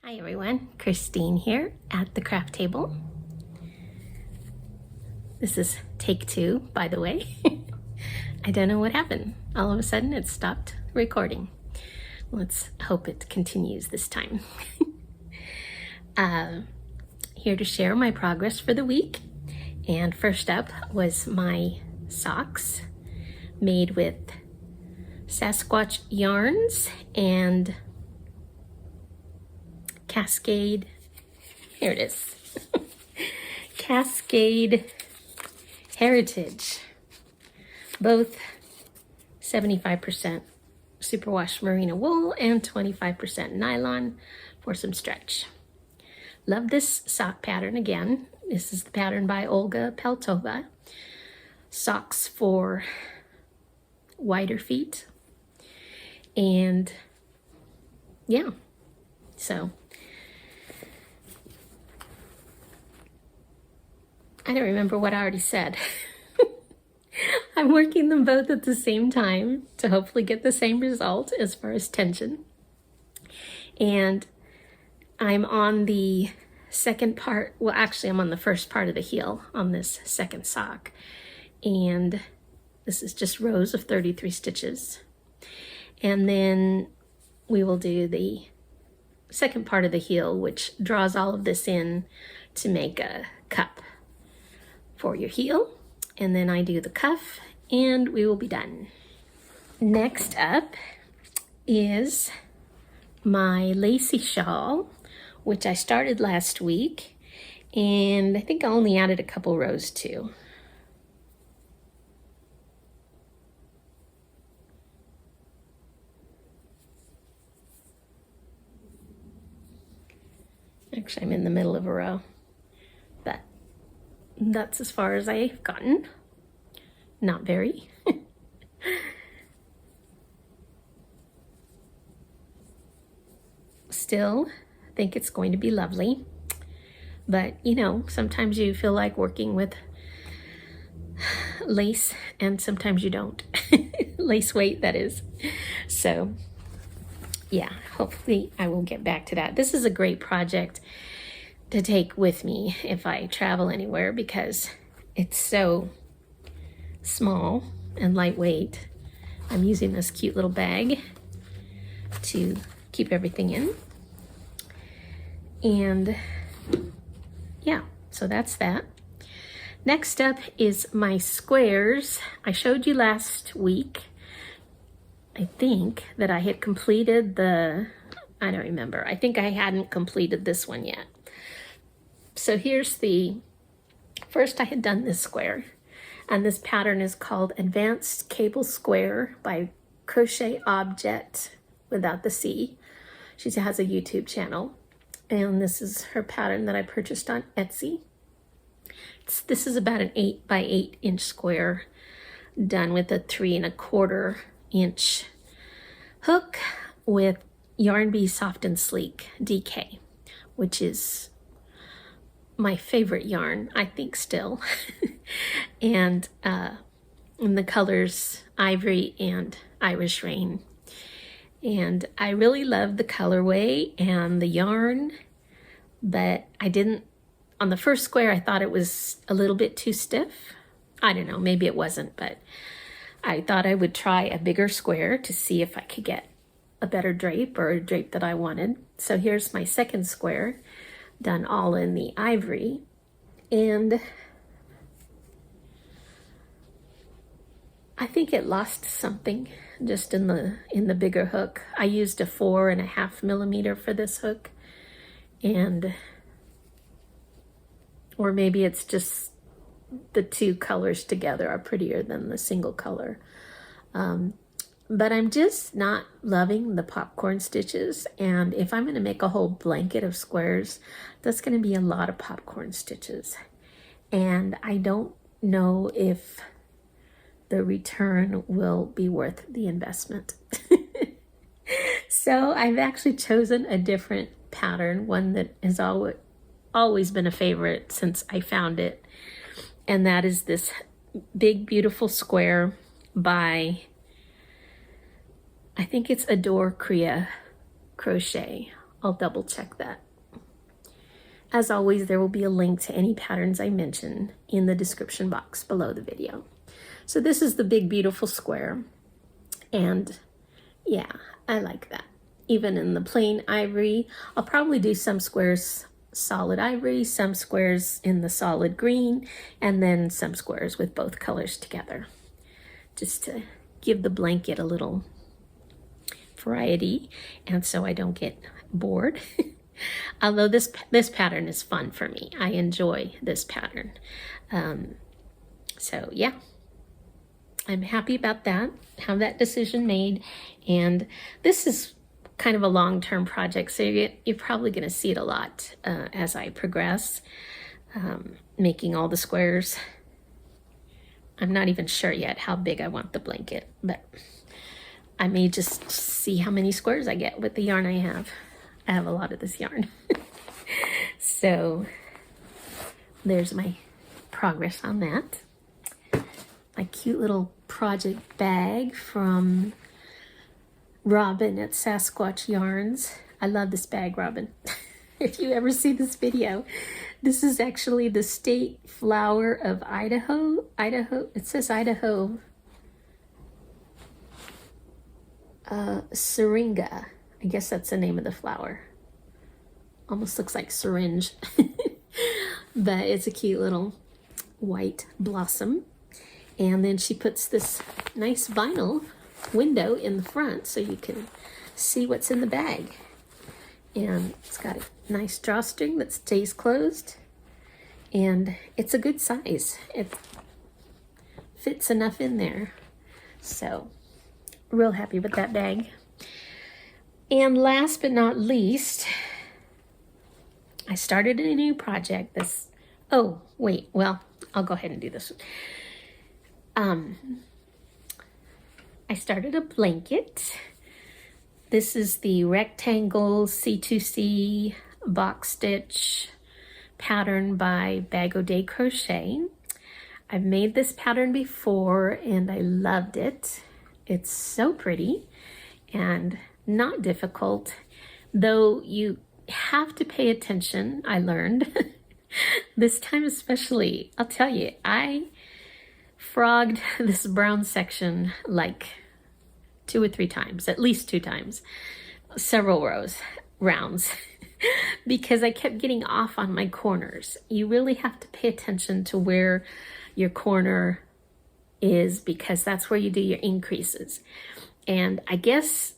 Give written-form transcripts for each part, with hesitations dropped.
Hi everyone, Christine here at the craft table. This is take 2, by the way. I don't know what happened. All of a sudden it stopped recording. Let's hope it continues this time. Here to share my progress for the week. And first up was my socks made with Sasquatch yarns and Cascade, here it is, Cascade Heritage, both 75% superwash merino wool and 25% nylon for some stretch. Love this sock pattern again. This is the pattern by Olga Peltova. Socks for wider feet. And yeah, so I don't remember what I already said. I'm working them both at the same time to hopefully get the same result as far as tension. And I'm on the second part, well actually I'm on the first part of the heel on this second sock. And this is just rows of 33 stitches. And then we will do the second part of the heel, which draws all of this in to make a cup for your heel. And then I do the cuff and we will be done. Next up is my Lacy shawl, which I started last week, and I think I only added a couple rows too. Actually, I'm in the middle of a row, but that's as far as I've gotten. Not very. Still think it's going to be lovely, but you know, sometimes you feel like working with lace and sometimes you don't. Lace weight, that is. So yeah, hopefully I will get back to that. This is a great project to take with me if I travel anywhere because it's so small and lightweight. I'm using this cute little bag to keep everything in. And yeah, so that's that. Next up is my squares. I showed you last week, I think, that I had completed the, I don't remember. I think I hadn't completed this one yet. So here's the, first I had done this square, and this pattern is called Advanced Cable Square by Crochet Object without the C. She has a YouTube channel, and this is her pattern that I purchased on Etsy. This is about an 8 by 8 inch square done with a 3 1/4 inch hook with Yarn Bee Soft and Sleek DK, which is my favorite yarn, I think, still. And in the colors Ivory and Irish Rain. And I really love the colorway and the yarn, but I didn't, on the first square I thought it was a little bit too stiff. I don't know, maybe it wasn't, but I thought I would try a bigger square to see if I could get a better drape or a drape that I wanted. So here's my second square, done all in the ivory, and I think it lost something just in the bigger hook. I used a 4.5 millimeter for this hook, and or maybe it's just the two colors together are prettier than the single color. But I'm just not loving the popcorn stitches, and if I'm going to make a whole blanket of squares, that's going to be a lot of popcorn stitches, and I don't know if the return will be worth the investment. So I've actually chosen a different pattern, one that has always been a favorite since I found it, and that is this big beautiful square by, I think it's Adore Crochet I'll double check that. As always, there will be a link to any patterns I mention in the description box below the video. So this is the big, beautiful square. And yeah, I like that. Even in the plain ivory, I'll probably do some squares solid ivory, some squares in the solid green, and then some squares with both colors together, just to give the blanket a little variety, and so I don't get bored. Although this pattern is fun for me. I enjoy this pattern. So yeah, I'm happy about that, have that decision made. And this is kind of a long-term project, so you're probably going to see it a lot as I progress, making all the squares. I'm not even sure yet how big I want the blanket, but I may just see how many squares I get with the yarn I have. I have a lot of this yarn. So there's my progress on that. My cute little project bag from Robin at Sasquatch Yarns. I love this bag, Robin. If you ever see this video, this is actually the state flower of Idaho. It says Idaho. Syringa. I guess that's the name of the flower. Almost looks like syringe. But it's a cute little white blossom. And then she puts this nice vinyl window in the front so you can see what's in the bag. And it's got a nice drawstring that stays closed. And it's a good size. It fits enough in there. So, real happy with that bag. And last but not least, I started a new project. Oh, wait, well, I'll go ahead and do this. I started a blanket. This is the rectangle C2C box stitch pattern by Bag O' Day Crochet. I've made this pattern before and I loved it. It's so pretty and not difficult, though you have to pay attention, I learned. This time especially, I'll tell you, I frogged this brown section like 2 or 3 times, at least 2 times, several rounds, because I kept getting off on my corners. You really have to pay attention to where your corner is, because that's where you do your increases. And I guess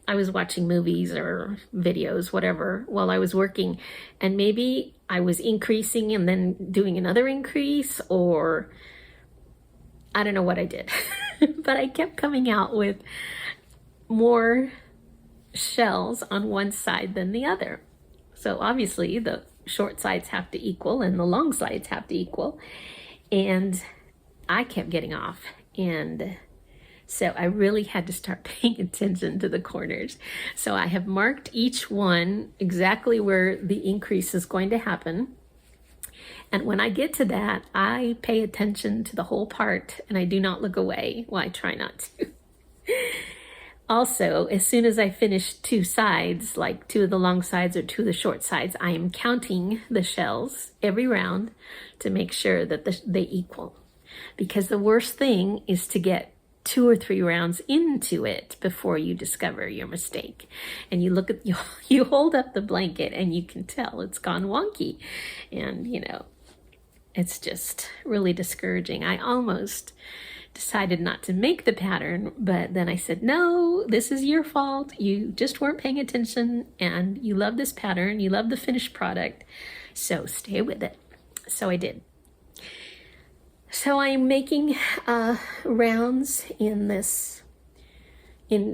I was watching movies or videos, whatever, while I was working, and maybe I was increasing and then doing another increase, or I don't know what I did. But I kept coming out with more shells on one side than the other. So obviously the short sides have to equal and the long sides have to equal. And I kept getting off. And so I really had to start paying attention to the corners. So I have marked each one exactly where the increase is going to happen. And when I get to that, I pay attention to the whole part and I do not look away. Well, I try not to. Also, as soon as I finish 2 sides, like 2 of the long sides or 2 of the short sides, I am counting the shells every round to make sure that they equal. Because the worst thing is to get 2 or 3 rounds into it before you discover your mistake. And you look at, you hold up the blanket and you can tell it's gone wonky. And, you know, it's just really discouraging. I almost decided not to make the pattern, but then I said, no, this is your fault. You just weren't paying attention and you love this pattern. You love the finished product. So stay with it. So I did. So I'm making rounds in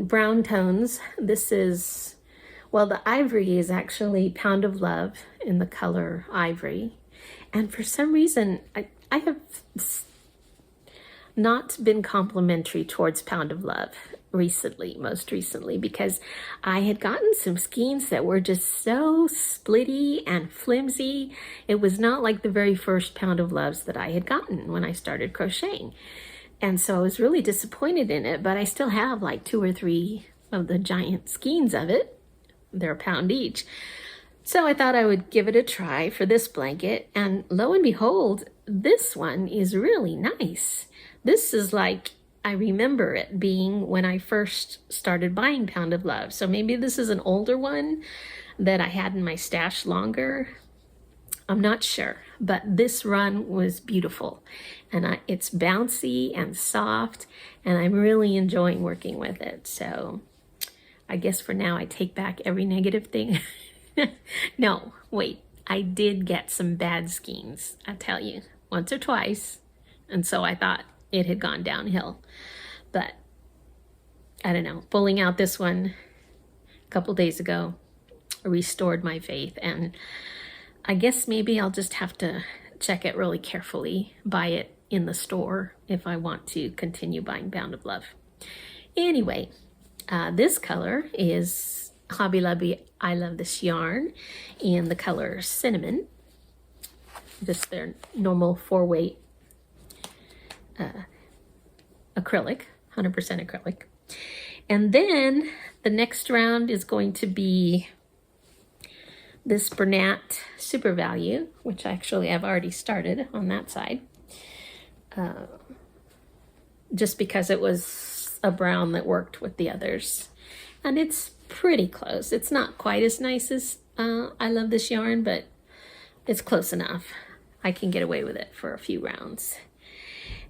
brown tones. This is, well, the ivory is actually Pound of Love in the color ivory. And for some reason, I have not been complimentary towards Pound of Love most recently, because I had gotten some skeins that were just so splitty and flimsy. It was not like the very first Pound of Loves that I had gotten when I started crocheting. And so I was really disappointed in it, but I still have like 2 or 3 of the giant skeins of it. they're £1 each. So I thought I would give it a try for this blanket, and lo and behold, this one is really nice. This is like I remember it being when I first started buying Pound of Love. So maybe this is an older one that I had in my stash longer. I'm not sure, but this run was beautiful, and it's bouncy and soft, and I'm really enjoying working with it. So I guess for now I take back every negative thing. No, wait, I did get some bad skeins, I tell you, once or twice, and so I thought it had gone downhill. But I don't know, pulling out this one a couple days ago restored my faith, and I guess maybe I'll just have to check it really carefully, buy it in the store if I want to continue buying Pound of Love. Anyway, this color is Hobby Lobby I Love This Yarn in the color Cinnamon. Just their normal 4-weight acrylic, 100% acrylic. And then the next round is going to be this Bernat Super Value, which actually I've already started on that side. Just because it was a brown that worked with the others. And it's pretty close. It's not quite as nice as I Love This Yarn, but it's close enough. I can get away with it for a few rounds.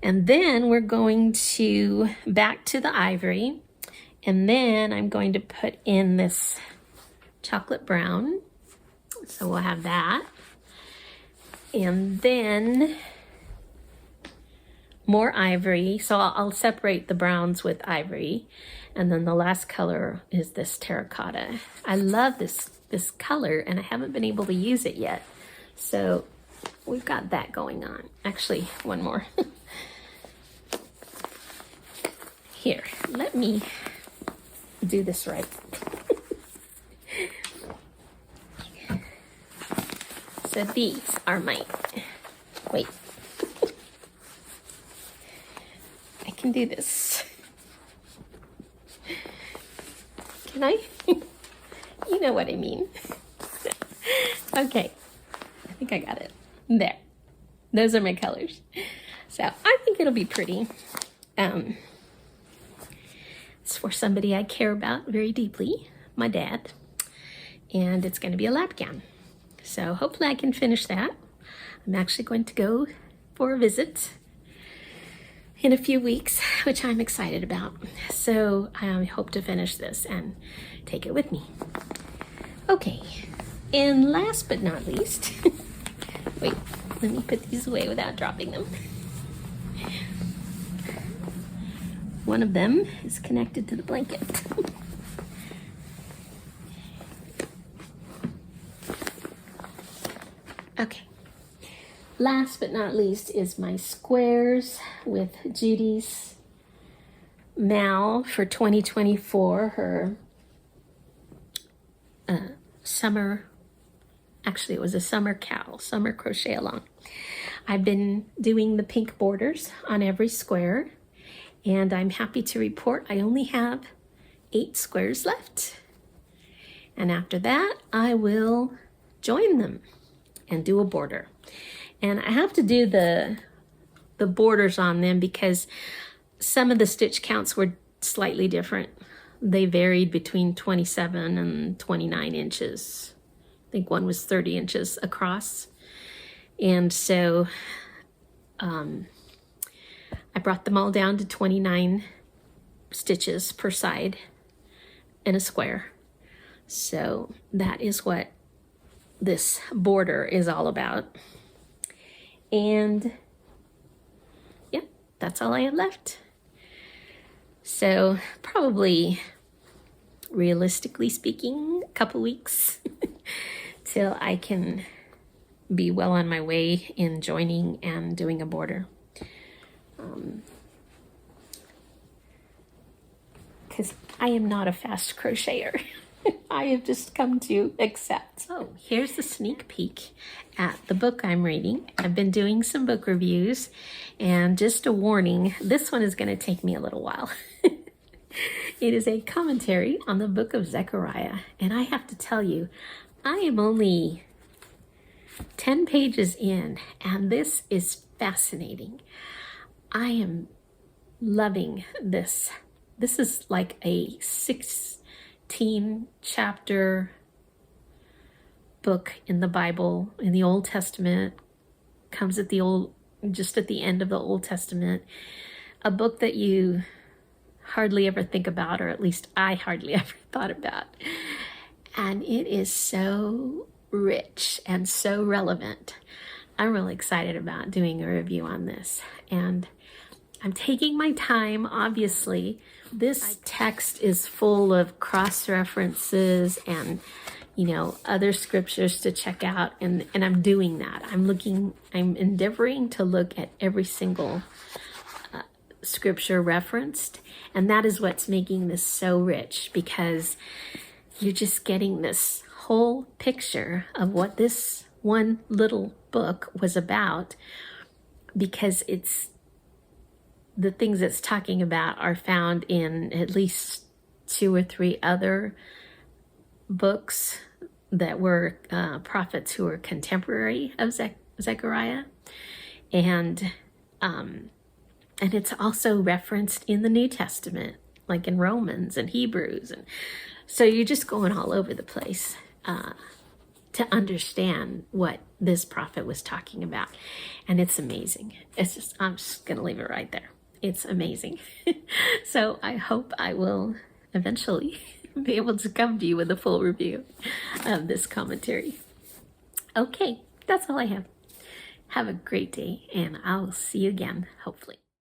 And then we're going to back to the ivory, and then I'm going to put in this chocolate brown. So we'll have that. And then more ivory. So I'll separate the browns with ivory. And then the last color is this terracotta. I love this color, and I haven't been able to use it yet. So we've got that going on. Actually, one more. Here, let me do this right. So these are my, wait. I can do this. Can I? You know what I mean. Okay, I think I got it. There. Those are my colors. So I think it'll be pretty. It's for somebody I care about very deeply, my dad. And it's going to be a lap gown. So hopefully I can finish that. I'm actually going to go for a visit in a few weeks, which I'm excited about. So I hope to finish this and take it with me. Okay, and last but not least, wait, let me put these away without dropping them. One of them is connected to the blanket. Okay, last but not least is my squares with Judy's Mal for 2024, her summer, actually it was a summer crochet along. I've been doing the pink borders on every square, and I'm happy to report I only have 8 squares left. And after that, I will join them and do a border. And I have to do the borders on them because some of the stitch counts were slightly different. They varied between 27 and 29 inches. I think one was 30 inches across. And so I brought them all down to 29 stitches per side in a square. So that is what this border is all about. And yeah, that's all I have left. So probably, realistically speaking, a couple weeks till I can be well on my way in joining and doing a border. Because I am not a fast crocheter. I have just come to accept. So here's the sneak peek at the book I'm reading. I've been doing some book reviews, and just a warning, this one is going to take me a little while. It is a commentary on the book of Zechariah, and I have to tell you, I am only 10 pages in, and this is fascinating. I am loving this. This is like a 16 chapter book in the Bible, in the Old Testament, comes at just at the end of the Old Testament, a book that you hardly ever think about, or at least I hardly ever thought about. And it is so rich and so relevant. I'm really excited about doing a review on this. And I'm taking my time, obviously. This text is full of cross-references and, you know, other scriptures to check out. And I'm doing that. I'm endeavoring to look at every single scripture referenced, and that is what's making this so rich, because you're just getting this whole picture of what this one little book was about, because it's the things it's talking about are found in at least 2 or 3 other books that were prophets who were contemporary of Zechariah, and it's also referenced in the New Testament, like in Romans and Hebrews. And so you're just going all over the place to understand what this prophet was talking about. And it's amazing. I'm just going to leave it right there. It's amazing. So I hope I will eventually be able to come to you with a full review of this commentary. Okay, that's all I have. Have a great day, and I'll see you again, hopefully.